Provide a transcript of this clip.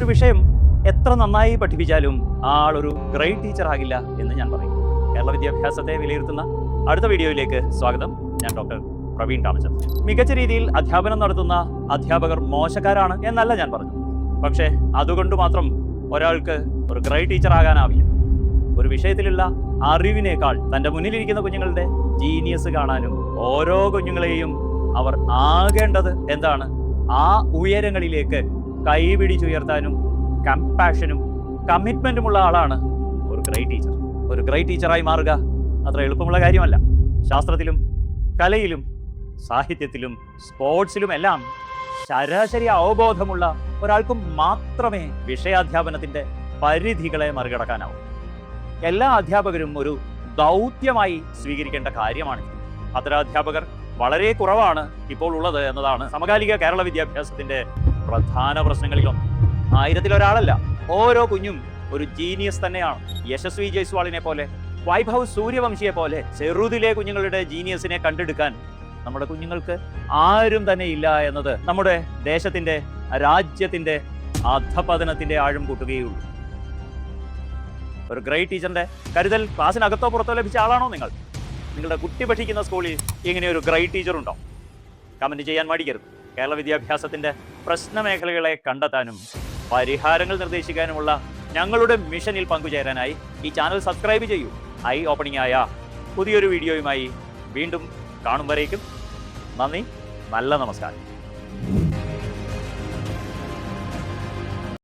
ഒരു വിഷയം എത്ര നന്നായി പഠിപ്പിച്ചാലും ആളൊരു ഗ്രേറ്റ് ടീച്ചർ ആകില്ല എന്ന് ഞാൻ പറയും. കേരള വിദ്യാഭ്യാസത്തെ വിലയിരുത്തുന്ന അടുത്ത വീഡിയോയിലേക്ക് സ്വാഗതം. ഞാൻ ഡോക്ടർ പ്രവീൺ രാമചന്ദ്രൻ. മികച്ച രീതിയിൽ അധ്യാപനം നടത്തുന്ന അധ്യാപകർ മോശക്കാരാണ് എന്നല്ല ഞാൻ പറഞ്ഞു. പക്ഷേ അതുകൊണ്ട് മാത്രം ഒരാൾക്ക് ഒരു ഗ്രേറ്റ് ടീച്ചർ ആകാനാവില്ല. ഒരു വിഷയത്തിലുള്ള അറിവിനേക്കാൾ തൻ്റെ മുന്നിലിരിക്കുന്ന കുഞ്ഞുങ്ങളുടെ ജീനിയസ് കാണാനും ഓരോ കുഞ്ഞുങ്ങളെയും അവർ ആകേണ്ടത് എന്താണ്, ആ ഉയരങ്ങളിലേക്ക് കൈപിടിച്ചുയർത്താനും കമ്പാഷനും കമ്മിറ്റ്മെന്റുമുള്ള ആളാണ് ഒരു ഗ്രേറ്റ് ടീച്ചർ. ഒരു ഗ്രേറ്റ് ടീച്ചറായി മാറുക അത്ര എളുപ്പമുള്ള കാര്യമല്ല. ശാസ്ത്രത്തിലും കലയിലും സാഹിത്യത്തിലും സ്പോർട്സിലും എല്ലാം ശരാശരി അവബോധമുള്ള ഒരാൾക്കും മാത്രമേ വിഷയാധ്യാപനത്തിന്റെ പരിധികളെ മറികടക്കാനാവൂ. എല്ലാ അധ്യാപകരും ഒരു ദൗത്യമായി സ്വീകരിക്കേണ്ട കാര്യമാണ്. അത്തരം അധ്യാപകർ വളരെ കുറവാണ് ഇപ്പോൾ ഉള്ളത് എന്നതാണ് സമകാലിക കേരള വിദ്യാഭ്യാസത്തിന്റെ പ്രധാന പ്രശ്നങ്ങളിലൊന്ന്. 1000-ൽ ഒരാളല്ല, ഓരോ കുഞ്ഞും ഒരു ജീനിയസ് തന്നെയാണ്. യശസ്വി ജയ്സ്വാളിനെ പോലെ, വൈഭവ് സൂര്യവംശിയെ പോലെ ചെറുതിലെ കുഞ്ഞുങ്ങളുടെ ജീനിയസിനെ കണ്ടെടുക്കാൻ നമ്മുടെ കുഞ്ഞുങ്ങൾക്ക് ആരും തന്നെ ഇല്ല എന്നത് നമ്മുടെ ദേശത്തിന്റെ, രാജ്യത്തിന്റെ അധപതനത്തിന്റെ ആഴം കൂട്ടുകയുള്ളൂ. ഒരു ഗ്രേറ്റ് ടീച്ചറിന്റെ കരുതൽ ക്ലാസ്സിനകത്തോ പുറത്തോ ലഭിച്ച ആളാണോ നിങ്ങൾ? നിങ്ങളുടെ കുട്ടി പഠിക്കുന്ന സ്കൂളിൽ ഇങ്ങനെ ഒരു ഗ്രേറ്റ് ടീച്ചർ ഉണ്ടോ? കമന്റ് ചെയ്യാൻ മടിക്കരുത്. കേരള വിദ്യാഭ്യാസത്തിന്റെ പ്രശ്നമേഖലകളെ കണ്ടെത്താനും പരിഹാരങ്ങൾ നിർദ്ദേശിക്കാനുമുള്ള ഞങ്ങളുടെ മിഷനിൽ പങ്കുചേരാനായി ഈ ചാനൽ സബ്സ്ക്രൈബ് ചെയ്യൂ. ഐ ഓപ്പണിംഗ് ആയ പുതിയൊരു വീഡിയോയുമായി വീണ്ടും കാണും വരേക്കും നന്ദി, നല്ല നമസ്കാരം.